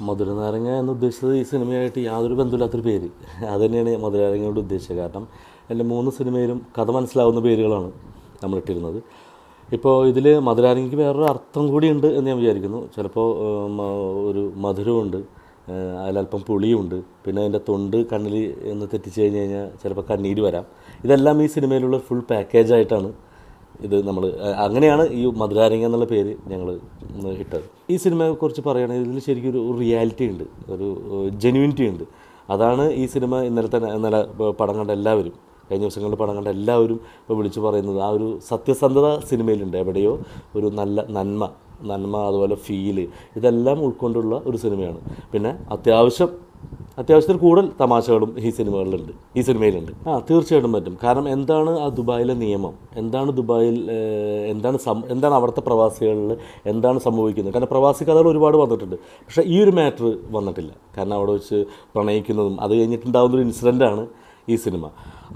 മധുരനാരങ്ങ എന്ന് ഉദ്ദേശിച്ചത് ഈ സിനിമയായിട്ട് യാതൊരു ബന്ധമില്ലാത്തൊരു പേര്. അത് തന്നെയാണ് മധുരനാരങ്ങയോട് ഉദ്ദേശിച്ചത്. കാരണം എൻ്റെ 3 സിനിമയിലും കഥ മനസ്സിലാവുന്ന പേരുകളാണ് നമ്മളിട്ടിരുന്നത്. ഇപ്പോൾ ഇതിൽ മധുരനാരങ്ങയ്ക്ക് വേറൊരു അർത്ഥം കൂടിയുണ്ട് എന്ന് ഞാൻ വിചാരിക്കുന്നു. ചിലപ്പോൾ ഒരു മധുരമുണ്ട്, അതിലല്പം പുളിയുണ്ട്, പിന്നെ അതിൻ്റെ തൊണ്ട് കണ്ണിൽ ഒന്ന് തെറ്റിച്ച് കഴിഞ്ഞ് കഴിഞ്ഞാൽ ചിലപ്പോൾ കണ്ണീര് വരാം. ഇതെല്ലാം ഈ സിനിമയിലുള്ള ഫുൾ പാക്കേജായിട്ടാണ് ഇത് നമ്മൾ അങ്ങനെയാണ് ഈ മധുരനാരങ്ങ എന്നുള്ള പേര് ഞങ്ങൾ ഇട്ടത്. ഈ സിനിമയെക്കുറിച്ച് പറയുകയാണെങ്കിൽ ഇതിൽ ശരിക്കും ഒരു റിയാലിറ്റി ഉണ്ട്, ഒരു ജെന്യൂനിറ്റി ഉണ്ട്. അതാണ് ഈ സിനിമ ഇന്നലെ പടം കണ്ട എല്ലാവരും, കഴിഞ്ഞ ദിവസങ്ങളിൽ പടം കണ്ട എല്ലാവരും ഇപ്പോൾ വിളിച്ചു പറയുന്നത്. ആ ഒരു സത്യസന്ധത സിനിമയിലുണ്ട്. എവിടെയോ ഒരു നന്മ അതുപോലെ ഫീല് ഇതെല്ലാം ഉൾക്കൊണ്ടുള്ള ഒരു സിനിമയാണ്. പിന്നെ അത്യാവശ്യത്തിൽ കൂടുതൽ തമാശകളും ഈ സിനിമയിലുണ്ട്. തീർച്ചയായിട്ടും പറ്റും. കാരണം എന്താണ് ആ ദുബായിലെ നിയമം, എന്താണ് ദുബായിൽ എന്താണ് അവിടുത്തെ പ്രവാസികളിൽ എന്താണ് സംഭവിക്കുന്നത്. കാരണം പ്രവാസി കഥകൾ ഒരുപാട് വന്നിട്ടുണ്ട്, പക്ഷേ ഈ ഒരു മാറ്റർ വന്നിട്ടില്ല. കാരണം അവിടെ വെച്ച് പ്രണയിക്കുന്നതും അത് കഴിഞ്ഞിട്ടുണ്ടാകുന്നൊരു ഇൻസിഡൻ്റാണ് ഈ സിനിമ.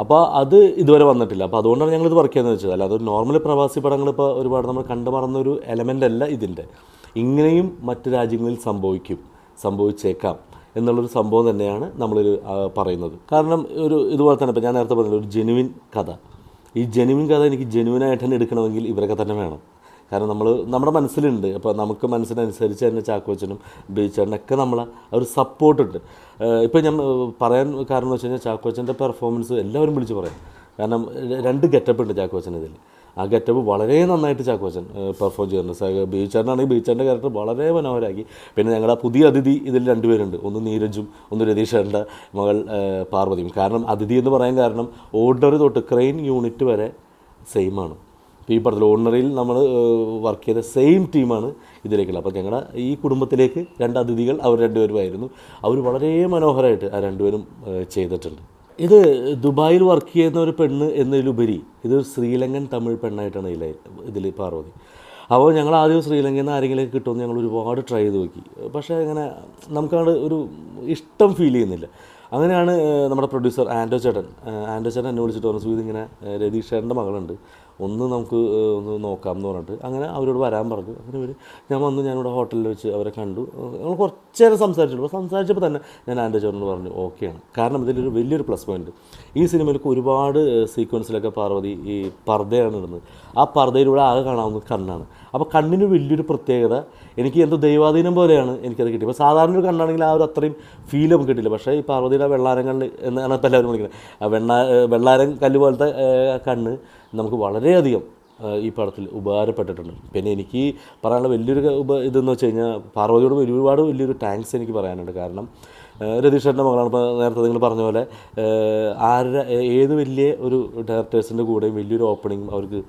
അപ്പോൾ അത് ഇതുവരെ വന്നിട്ടില്ല. അപ്പോൾ അതുകൊണ്ടാണ് ഞങ്ങളിത് വർക്ക് ചെയ്യുന്നത് വെച്ചത്. അല്ലാതെ ഒരു നോർമൽ പ്രവാസി പടങ്ങൾ ഇപ്പോൾ ഒരുപാട് നമ്മൾ കണ്ടു മറന്നൊരു എലമെൻ്റ് അല്ല ഇതിൻ്റെ. ഇങ്ങനെയും മറ്റ് രാജ്യങ്ങളിൽ സംഭവിച്ചേക്കാം എന്നുള്ളൊരു സംഭവം തന്നെയാണ് നമ്മളിത് പറയുന്നത്. കാരണം ഇതുപോലെ തന്നെ ഇപ്പോൾ ഞാൻ നേരത്തെ പറഞ്ഞത് ഒരു ജെനുവിൻ കഥ. ഈ ജെനുവിൻ കഥ എനിക്ക് ജെനുവിനായിട്ട് തന്നെ എടുക്കണമെങ്കിൽ ഇവരൊക്കെ തന്നെ വേണം. കാരണം നമ്മുടെ മനസ്സിലുണ്ട്. അപ്പോൾ നമുക്ക് മനസ്സിനനുസരിച്ച് തന്നെ ചാക്കോച്ചനും ബേച്ചേട്ടനൊക്കെ നമ്മളെ ഒരു സപ്പോർട്ടുണ്ട്. ഇപ്പോൾ ഞാൻ പറയാൻ കാരണം എന്ന് വെച്ച് കഴിഞ്ഞാൽ ചാക്കോച്ചൻ്റെ പെർഫോമൻസ് എല്ലാവരും വിളിച്ച് പറയും. കാരണം 2 ഗെറ്റപ്പ് ഉണ്ട് ചാക്കോച്ചൻ ഇതിൽ. ആ ഗെറ്റപ്പ് വളരെ നന്നായിട്ട് ചാക്കോച്ചൻ പെർഫോം ചെയ്യുന്നുണ്ട്. ബേച്ചേട്ടനാണെങ്കിൽ ബേച്ചേട്ടൻ്റെ ക്യാരക്ടർ വളരെ മനോഹരമാക്കി. പിന്നെ ഞങ്ങളുടെ പുതിയ അതിഥി ഇതിൽ 2 പേരുണ്ട്. ഒന്ന് നീരജും ഒന്ന് രതീഷേട്ടൻ്റെ മകൾ പാർവതിയും. കാരണം അതിഥി എന്ന് പറയാൻ കാരണം ഓർഡിനറി തൊട്ട് ക്രെയിൻ യൂണിറ്റ് വരെ സെയിമാണ്. ഈ പടത്തിൽ ഓർഡിനറിയിൽ നമ്മൾ വർക്ക് ചെയ്ത സെയിം ടീമാണ് ഇതിലേക്കുള്ളത്. അപ്പോൾ ഞങ്ങളുടെ ഈ കുടുംബത്തിലേക്ക് 2 അതിഥികൾ അവർ 2 പേരുമായിരുന്നു. അവർ വളരെ മനോഹരമായിട്ട് ആ 2 പേരും ചെയ്തിട്ടുണ്ട്. ഇത് ദുബായിൽ വർക്ക് ചെയ്യുന്ന ഒരു പെണ്ണ് എന്നതിലുപരി ഇതൊരു ശ്രീലങ്കൻ തമിഴ് പെണ്ണായിട്ടാണ് ഇതിൽ പാർവതി. അപ്പോൾ ഞങ്ങൾ ആദ്യം ശ്രീലങ്കയിൽ നിന്ന് ആരെങ്കിലും കിട്ടുമെന്ന് ഞങ്ങൾ ഒരുപാട് ട്രൈ ചെയ്ത് നോക്കി. പക്ഷേ അങ്ങനെ നമുക്കവിടെ ഒരു ഇഷ്ടം ഫീൽ ചെയ്യുന്നില്ല. അങ്ങനെയാണ് നമ്മുടെ പ്രൊഡ്യൂസർ ആൻഡോ ചേട്ടൻ എന്നെ വിളിച്ചിട്ട് പറഞ്ഞു, ഇതിങ്ങനെ രതീഷ് ചേട്ടൻ്റെ മകളുണ്ട്, നമുക്ക് ഒന്ന് നോക്കാമെന്ന് പറഞ്ഞിട്ട് അങ്ങനെ അവരോട് വരാൻ പറഞ്ഞു. അങ്ങനെ ഞാനിവിടെ ഹോട്ടലിൽ വെച്ച് അവരെ കണ്ടു. നമ്മൾ കുറച്ച് നേരം സംസാരിച്ചപ്പോൾ തന്നെ ഞാൻ ആൻഡോ ചേട്ടനോട് പറഞ്ഞു ഓക്കെയാണ്. കാരണം ഇതിലൊരു വലിയൊരു പ്ലസ് പോയിൻറ്റ്, ഈ സിനിമയിലേക്ക് ഒരുപാട് സീക്വൻസിലൊക്കെ പാർവതി ഈ പർദ്ദയാണ് ഇടുന്നത്. ആ പർദ്ദയിലൂടെ ആകെ കാണാവുന്നത് കണ്ണാണ്. അപ്പോൾ കണ്ണിന് വലിയൊരു പ്രത്യേകത, എനിക്ക് എന്തോ ദൈവാധീനം പോലെയാണ് എനിക്കത് കിട്ടിയത്. അപ്പോൾ സാധാരണ ഒരു കണ്ണാണെങ്കിൽ ആ ഒരു അത്രയും ഫീൽ നമുക്ക് കിട്ടില്ല. പക്ഷേ ഈ പാർവതിയുടെ വെള്ളാരങ്ങളിൽ എന്നാണ് ഇപ്പോൾ എല്ലാവരും വിളിക്കുന്നത്, ആ വെള്ളാരം കല്ല് പോലത്തെ കണ്ണ് നമുക്ക് വളരെയധികം ഈ പടത്തിൽ ഉപകാരപ്പെട്ടിട്ടുണ്ട്. പിന്നെ എനിക്ക് പറയാനുള്ള വലിയൊരു ഇതെന്ന് വെച്ച് കഴിഞ്ഞാൽ പാർവതിയോട് വലിയൊരു താങ്ക്സ് എനിക്ക് പറയാനുണ്ട്. കാരണം രതീഷേട്ടൻ്റെ മകളാണ്. ഇപ്പോൾ നേരത്തെ നിങ്ങൾ പറഞ്ഞ പോലെ ഏത് വലിയ ഒരു ഡയറക്ടേഴ്സിൻ്റെ കൂടെയും വലിയൊരു ഓപ്പണിങ്ങും അവർക്ക്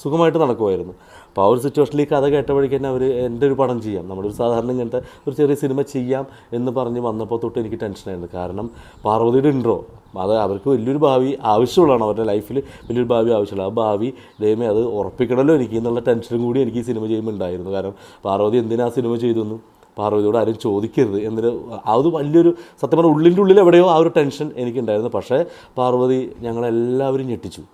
സുഖമായിട്ട് നടക്കുമായിരുന്നു. അപ്പോൾ ആ ഒരു സിറ്റുവേഷനിൽ ഈ കഥ കേട്ടപ്പോഴേക്ക് തന്നെ അവർ എൻ്റെ ഒരു പടം ചെയ്യാം, നമ്മളൊരു സാധാരണ ഇങ്ങനത്തെ ഒരു ചെറിയ സിനിമ ചെയ്യാം എന്ന് പറഞ്ഞ് വന്നപ്പോൾ തൊട്ട് എനിക്ക് ടെൻഷനായിരുന്നു. കാരണം പാർവതിയുടെ ഇൻട്രോ അത് അവർക്ക് വലിയൊരു ഭാവി ആവശ്യമുള്ളതാണ്, അവരുടെ ലൈഫിൽ വലിയൊരു ഭാവി ആവശ്യമുള്ള ആ ഭാവി ദൈവമേ അത് ഉറപ്പിക്കണമല്ലോ എനിക്ക് എന്നുള്ള ടെൻഷനും കൂടി എനിക്ക് ഈ സിനിമ ചെയ്യുമ്പോൾ ഉണ്ടായിരുന്നു. കാരണം പാർവതി എന്തിനാ സിനിമ ചെയ്തെന്നും പാർവതിയോട് ആരും ചോദിക്കരുത് എന്നൊരു അത് വലിയൊരു സത്യം പറഞ്ഞാൽ ഉള്ളിൻ്റെ ഉള്ളിൽ എവിടെയോ ആ ഒരു ടെൻഷൻ എനിക്കുണ്ടായിരുന്നു. പക്ഷേ പാർവതി ഞങ്ങളെല്ലാവരും ഞെട്ടിച്ചു.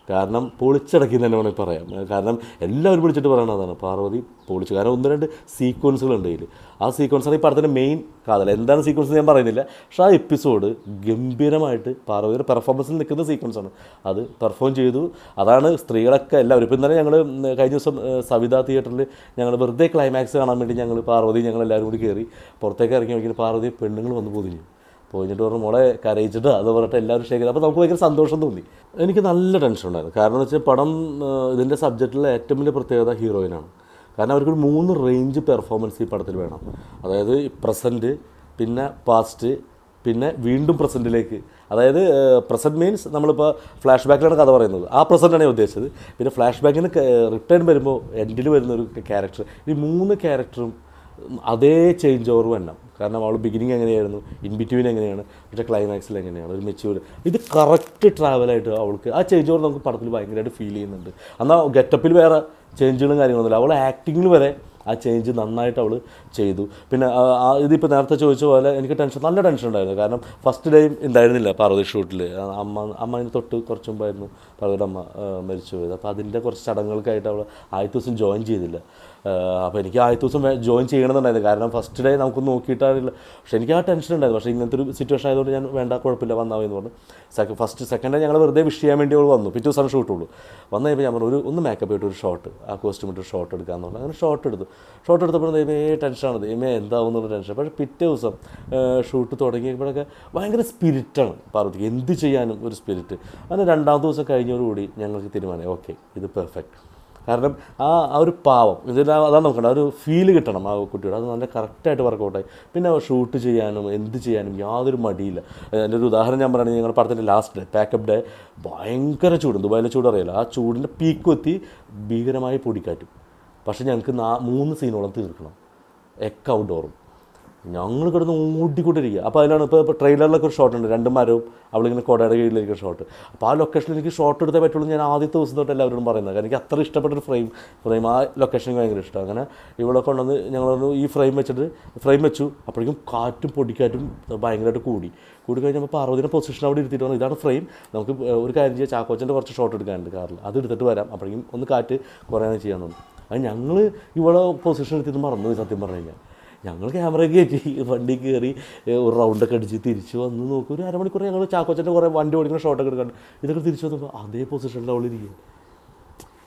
കാരണം പൊളിച്ചടക്കി തന്നെ വേണമെങ്കിൽ പറയാം. കാരണം എല്ലാവരും വിളിച്ചിട്ട് പറയണത് അതാണ്, പാർവതി പൊളിച്ചു. കാരണം 1-2 സീക്വൻസുകളുണ്ട് ഇതിൽ. ആ സീക്വൻസാണ് ഈ പടത്തിൻ്റെ മെയിൻ കാതൽ. എന്താണ് സീക്വൻസ് ഞാൻ പറയുന്നില്ല, പക്ഷേ ആ എപ്പിസോഡ് ഗംഭീരമായിട്ട് പാർവതിയുടെ പെർഫോമൻസിൽ നിൽക്കുന്ന സീക്വൻസാണ്. അത് പെർഫോം ചെയ്തു. അതാണ് സ്ത്രീകളൊക്കെ എല്ലാവരും. ഇപ്പോൾ ഇന്നലെ ഞങ്ങൾ കഴിഞ്ഞ ദിവസം സവിത തിയേറ്ററിൽ ഞങ്ങൾ വെറുതെ ക്ലൈമാക്സ് കാണാൻ വേണ്ടി ഞങ്ങളെല്ലാവരും കൂടി കയറി പുറത്തേക്ക് ഇറങ്ങി നോക്കിയിട്ട് പാർവതി പെണ്ണുങ്ങൾ വന്ന് പോയിട്ട് പറഞ്ഞു മോളെ കരയിച്ചിട്ട് അത് പറഞ്ഞിട്ട് എല്ലാവരും ശേഖരം. അപ്പോൾ നമുക്ക് ഭയങ്കര സന്തോഷം തോന്നി. എനിക്ക് നല്ല ടെൻഷൻ ഉണ്ടായിരുന്നു. കാരണം എന്ന് വെച്ചാൽ പടം ഇതിൻ്റെ സബ്ജക്റ്റിലെ ഏറ്റവും വലിയ പ്രത്യേകത ഹീറോയിനാണ്. കാരണം അവർക്കൊരു 3 റേഞ്ച് പെർഫോമൻസ് ഈ പടത്തിൽ വേണം. അതായത് പ്രസൻറ്റ്, പിന്നെ പാസ്റ്റ്, പിന്നെ വീണ്ടും പ്രസൻറ്റിലേക്ക്. അതായത് പ്രസൻറ്റ് മീൻസ് നമ്മളിപ്പോൾ ഫ്ലാഷ് ബാക്കിലാണ് കഥ പറയുന്നത്, ആ പ്രസൻറ്റാണ് ഞാൻ ഉദ്ദേശിച്ചത്. പിന്നെ ഫ്ലാഷ് ബാക്കിന് റിട്ടേൺ വരുമ്പോൾ എൻഡിൽ വരുന്നൊരു ക്യാരക്ടർ. ഈ 3 ക്യാരക്ടറും അതേ ചേഞ്ച് ഓവർ വരണം. കാരണം അവൾ ബിഗിനിങ് എങ്ങനെയായിരുന്നു, ഇൻ ബിറ്റ്വീൻ എങ്ങനെയാണ്, പക്ഷേ ക്ലൈമാക്സിൽ എങ്ങനെയാണ് ഒരു മെച്യൂർ. ഇത് കറക്റ്റ് ട്രാവലായിട്ട് അവൾക്ക് ആ ചേഞ്ച് ഓവർ നമുക്ക് പടത്തിൽ ഭയങ്കരമായിട്ട് ഫീൽ ചെയ്യുന്നുണ്ട്. എന്നാൽ ഗെറ്റപ്പിൽ വേറെ ചേഞ്ചുകളും കാര്യങ്ങളൊന്നുമില്ല. അവൾ ആക്ടിങ്ങിൽ വരെ ആ ചേഞ്ച് നന്നായിട്ട് അവൾ ചെയ്തു. പിന്നെ ഇതിപ്പോൾ നേരത്തെ ചോദിച്ച പോലെ എനിക്ക് നല്ല ടെൻഷൻ ഉണ്ടായിരുന്നു. കാരണം ഫസ്റ്റ് ഡേയും ഉണ്ടായിരുന്നില്ല പാർവതി ഷൂട്ടിൽ. അമ്മ തൊട്ട് കുറച്ച് മുമ്പായിരുന്നു പാർവതിയുടെ അമ്മ മരിച്ചു പോയത്. അപ്പോൾ അതിൻ്റെ കുറച്ച് ചടങ്ങുകൾക്കായിട്ട് അവൾ ആദ്യത്തെ ദിവസം ജോയിൻ ചെയ്തില്ല. അപ്പോൾ എനിക്ക് ആദ്യത്തെ ദിവസം ജോയിൻ ചെയ്യണമെന്നുണ്ടായിരുന്നു. കാരണം ഫസ്റ്റ് ഡേ നമുക്ക് നോക്കിയിട്ടാണില്ല. പക്ഷേ എനിക്ക് ആ ടെൻഷൻ ഉണ്ടായിരുന്നു. പക്ഷേ ഇങ്ങനത്തെ ഒരു സിറ്റുവേഷൻ ആയതുകൊണ്ട് ഞാൻ വേണ്ട, കുഴപ്പമില്ല, വന്നാൽ എന്ന് പറഞ്ഞു. സെക്കൻഡ് ഡേ ഞങ്ങൾ വെറുതെ വിഷ് ചെയ്യാൻ വേണ്ടി അവൾ വന്നു. പിറ്റേ ദിവസമാണ് ഷൂട്ടുള്ളൂ. വന്നു കഴിയുമ്പോൾ ഞാൻ പറഞ്ഞു ഒന്ന് മേക്കപ്പ് ചെയ്തിട്ട് ഒരു ഷോട്ട്, ആ കോസ്റ്റ്യൂം ഇട്ട് ഷോട്ട് എടുക്കാമെന്ന് പറഞ്ഞു. അങ്ങനെ ഷോട്ട് എടുത്തപ്പോൾ ടെൻഷനാണ്, എന്താവും എന്നുള്ള ടെൻഷൻ. പക്ഷേ പിറ്റേ ദിവസം ഷൂട്ട് തുടങ്ങിയപ്പോഴൊക്കെ ഭയങ്കര സ്പിരിറ്റാണ് പാർവതിക്ക്, എന്ത് ചെയ്യാനും ഒരു സ്പിരിറ്റ്. അങ്ങനെ രണ്ടാമത്തെ ദിവസം കഴിഞ്ഞതോടുകൂടി ഞങ്ങൾക്ക് തീരുമാനം, ഓക്കെ ഇത് പെർഫെക്റ്റ്. കാരണം ആ ഒരു പാവം അതാണ് നോക്കേണ്ടത്, ആ ഒരു ഫീല് കിട്ടണം ആ കുട്ടിയുടെ. അത് നല്ല കറക്റ്റായിട്ട് വർക്കൗട്ടായി. പിന്നെ ഷൂട്ട് ചെയ്യാനും എന്ത് ചെയ്യാനും യാതൊരു മടിയില്ല. എൻ്റെ ഒരു ഉദാഹരണം ഞാൻ പറയുകയാണെങ്കിൽ, ഞങ്ങളുടെ പടത്തിൻ്റെ ലാസ്റ്റ് ഡേ, പാക്കപ്പ് ഡേ, ഭയങ്കര ചൂട്, ദുബായിലെ ചൂട് അറിയില്ല. ആ ചൂടിൻ്റെ പീക്ക് എത്തി, ഭീകരമായ പൊടിക്കാറ്റും. പക്ഷേ ഞങ്ങൾക്ക് 3 സീനോളം തീർക്കണം, ഒക്കെ ഔട്ട്ഡോറും. ഞങ്ങൾ കിടന്ന് ഓടിക്കൊണ്ടിരിക്കുക. അപ്പോൾ അതിലാണ് ഇപ്പോൾ ട്രെയിലറിലൊക്കെ ഒരു ഷോട്ട് ഉണ്ട്, 2 മരവും അവളിങ്ങനെ കൊടയുടെ കീഴിലേക്ക് ഷോട്ട്. അപ്പോൾ ആ ലൊക്കേഷനിൽ എനിക്ക് ഷോട്ട് എടുത്തേ പറ്റുള്ളൂ. ഞാൻ ആദ്യത്തെ ദിവസം തൊട്ട് എല്ലാവരോടും പറയുന്നത്, കാരണം എനിക്ക് അത്ര ഇഷ്ടപ്പെട്ടൊരു ഫ്രെയിം ആ ലൊക്കേഷൻ ഭയങ്കര ഇഷ്ടമാണ്. അങ്ങനെ ഇവിടെ കൊണ്ടുവന്ന് ഞങ്ങളൊന്ന് ഈ ഫ്രെയിം വെച്ചു. അപ്പോഴേക്കും കാറ്റും പൊടിക്കാറ്റും ഭയങ്കരമായിട്ട് കൂടി കഴിഞ്ഞപ്പോൾ പാർവതിയുടെ പൊസിഷൻ അവിടെ ഇരുത്തിയിട്ട് പറഞ്ഞു, ഇതാണ് ഫ്രെയിം, നമുക്ക് ഒരു കാര്യം ചെയ്യാം, ചാക്കോച്ചൻ്റെ കുറച്ച് ഷോട്ട് എടുക്കാനുണ്ട് കാറിൽ, അത് എടുത്തിട്ട് വരാം, അപ്പോഴേക്കും ഒന്ന് കാറ്റ് കുറയാൻ ചെയ്യാൻ തോന്നും. അത് ഞങ്ങൾ ഇവിടെ പൊസിഷൻ എടുത്തിട്ട് മറന്നു. സത്യം പറഞ്ഞു കഴിഞ്ഞാൽ ഞങ്ങൾ ക്യാമറ കയറ്റി വണ്ടി കയറി ഒരു റൗണ്ടൊക്കെ അടിച്ച് തിരിച്ച് വന്ന് നോക്കും. ഒരു അരമണിക്കൂർ ഞങ്ങൾ ചാക്കോച്ചൻ്റെ കുറേ വണ്ടി ഓടിക്കുന്ന ഷോട്ടൊക്കെ എടുക്കാണ്ട് ഇതൊക്കെ തിരിച്ച് വന്നപ്പോൾ അതേ പൊസിഷനിൽ അവൾ ഇരിക്കുക.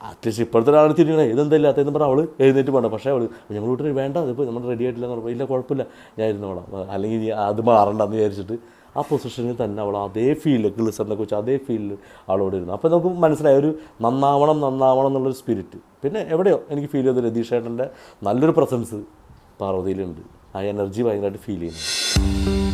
അറ്റ്ലീസ്റ്റ് ഇപ്പോഴത്തെ ഒരാൾ തിരിയണേ ഇതെന്താ ഇല്ലാത്തതെന്ന് പറഞ്ഞാൽ അവൾ എഴുന്നേറ്റ് വേണ്ട. പക്ഷേ അവൾ ഞങ്ങൾ വീട്ടിൽ വേണ്ട, അതിപ്പോൾ നമ്മൾ റെഡി ആയിട്ടില്ല എന്ന് പറഞ്ഞപ്പോൾ, ഇല്ല കുഴപ്പമില്ല ഞാൻ ഇരുന്നോളാം, അല്ലെങ്കിൽ അത് മാറണ്ടെന്ന് വിചാരിച്ചിട്ട് ആ പൊസിഷനിൽ തന്നെ അവൾ അതേ ഫീലിൽ, ഗ്ലിസറിനെ കുറിച്ച് അതേ ഫീലിൽ അവളോട് ഇരുന്നു. അപ്പോൾ നമുക്ക് മനസ്സിലായ ഒരു നന്നാവണം എന്നുള്ളൊരു സ്പിരിറ്റ്. പിന്നെ എവിടെയോ എനിക്ക് ഫീൽ ചെയ്തു രതീഷ് ഏട്ടൻ്റെ നല്ലൊരു പ്രസൻസ് പാർവതിയിലുണ്ട്. ആ എനർജി ഭയങ്കരമായിട്ട് ഫീൽ ചെയ്യുന്നു.